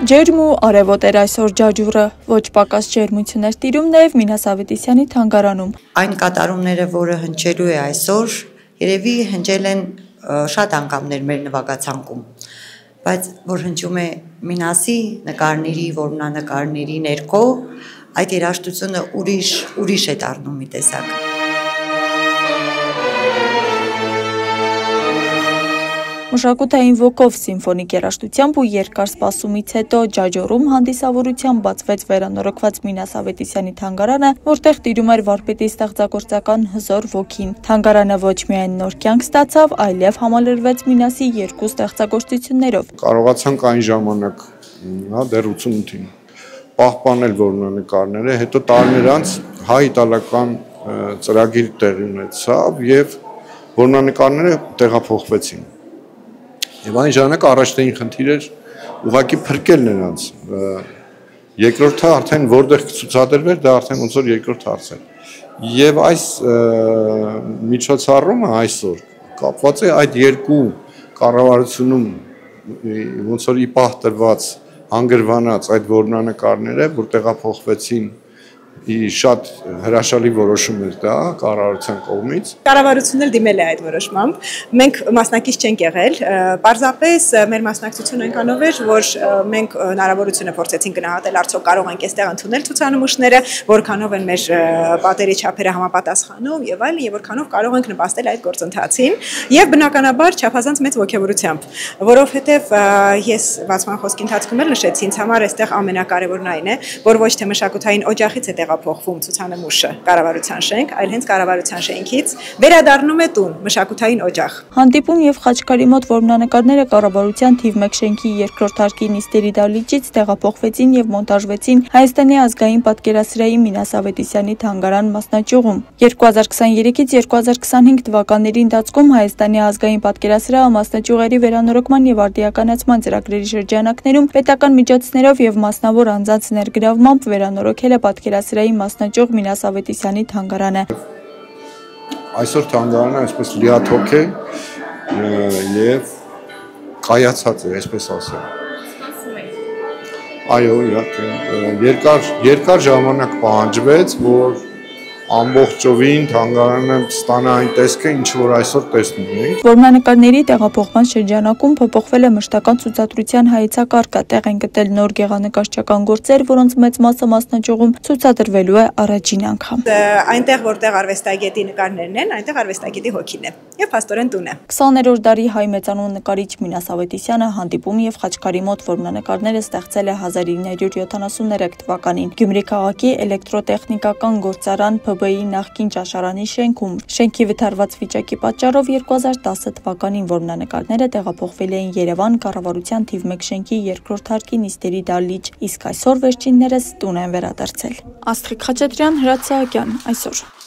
Ջերմ ու արևոտ էր այսօր Ջաջուրը, ոչ պակաս ջերմություն էր տիրում նաև Մինաս Ավետիսյանի թանգարանում։ Այն կատարումները, որը հնչելու է այսօր, երևի հնչել են շատ անգամներ մեր նվագացանկում, բայց որ հնչում է Մինասի նկարների, որմնանկարների ներքո, այդ երաժշտությունը ուրիշ է դառնում մի տեսակ։ Մշակութային ոգով սիմֆոնիկ երաժշտությամբ ու երկար սպասումից հետո Ջաջուրում հանդիսավորությամբ բացվեց վերանորոգված Մինաս Ավետիսյանի թանգարանը, որտեղ տիրում էր վարպետի ստեղծագործական հզոր ոգին։ Թանգարանը ոչ միայն նոր կյանք ստացավ, այլև համալրվեց Մինասի երկու ստեղծագործություններով։ Կարողացանք այն ժամանակ, դեռ 88-ին, պահպանել որմնանկարները, հետո տարիներ անց հայ-իտալական ծրագիր տեղի ունեցավ եւ որմնանկարները տեղափոխվեցին։ Եվ այն ժամանակ առաջնային խնդիր էր ուղղակի փրկել նրանց։ Երկրորդը արդեն որտեղ ցուցադրվեր, դա արդեն ոնց որ երկրորդ հարց էր։ Եվ այս միջոցառումը այսօր կապված է այդ երկու կառավարությունում ոնց որ ի պահ տրված հանգրվանած այդ որմնանկարները, որ տեղափոխվեցին շատ հրաշալի որոշում էր դա կառավարության կողմից։ Կառավարությունն էլ դիմել է այդ որոշմամբ։ Մենք մասնակից չենք եղել, պարզապես մեր մասնակցությունը այնքանով էր, որ մենք հնարավորությունը փորձեցինք գնահատել արդյոք կարող ենք այստեղ ընդունել ցուցանմուշները, որքանով են մեր պատերի չափերը համապատասխանում եւ այլն, եւ որքանով կարող ենք նպաստել այդ գործընթացին, եւ բնականաբար չափազանց մեծ ողջավորությամբ, որովհետեւ ես բացման խոսքի ընթացքում էլ նշեցի, ինձ համար այստեղ ամենակարևորն այն է, որ ոչ թե մշակութային օջախից է տեղափոխվում ցուցանմուշը կառավարության շենք, այլ հենց կառավարության շենքից վերադառնում է տուն մշակութային օջախ։ Հանդիպում եւ Խաչքարի մոտ որմնանկարները կառավարության թիվ 1 շենքի երկրորդ հարկի նիստերի դահլիճից տեղափոխվեցին եւ մոնտաժվեցին Հայաստանի ազգային պատկերասրահի Մինաս Ավետիսյանի թանգարան մասնաճյուղում։ 2023-ից 2025 թվականների ընթացքում Հայաստանի ազգային պատկերասրահը մասնաճյուղերի վերանորոգման եւ արդիականացման ծրագրերի շրջանակներում պետական միջոցներով եւ մասնավոր անձանց ներգրավմամբ վերանորոգել է պատկերասրահի մասնաճյուղ Մինաս Ավետիսյանի թանգարանը։ Այսօր թանգարանը այսպես լիաթոք է եւ կայացած է, այսպես ասեմ։ Այո, իհարկե, երկար ժամանակ պահանջվեց, որ ամբողջովին թանգարանը ստանա այն տեսքը, ինչ որ այսօր տեսնում ենք։ Որմնանկարների տեղափոխման շրջանակում փոփոխվել է մշտական ցուցադրության հայեցակարգը, տեղ են գտել նոր գեղանկարչական գործեր, որոնց մեծ մասը մասնաճյուղում ցուցադրվելու է առաջին անգամ։ Այնտեղ որտեղ արվեստագետի նկարներն են, այնտեղ արվեստագետի հոգին է եւ փաստորեն տուն է։ 20-րդ դարի հայ մեծանուն նկարիչ Մինաս Ավետիսյանը հանդիպում եւ Խաչքարի մոտ որմնանկարները ստեղծել է 1973 թվականին Գյումրի քաղաքի էլեկտրոտեխնիկական գործարան ՓԲ-ի նախկին ճաշարանի շենքում։ Շենքի վթարված վիճակի պատճառով 2010 թվականին որմնանկարները տեղափոխվել էին Երևան կառավարության թիվ 1 շենքի երկրորդ հարկի նիստերի դահլիճ, իսկ այսօր վերջիններս տուն են վերադարձել։ Աստղիկ Խաչատրյան, Հրաց Սահակյան, այսօր։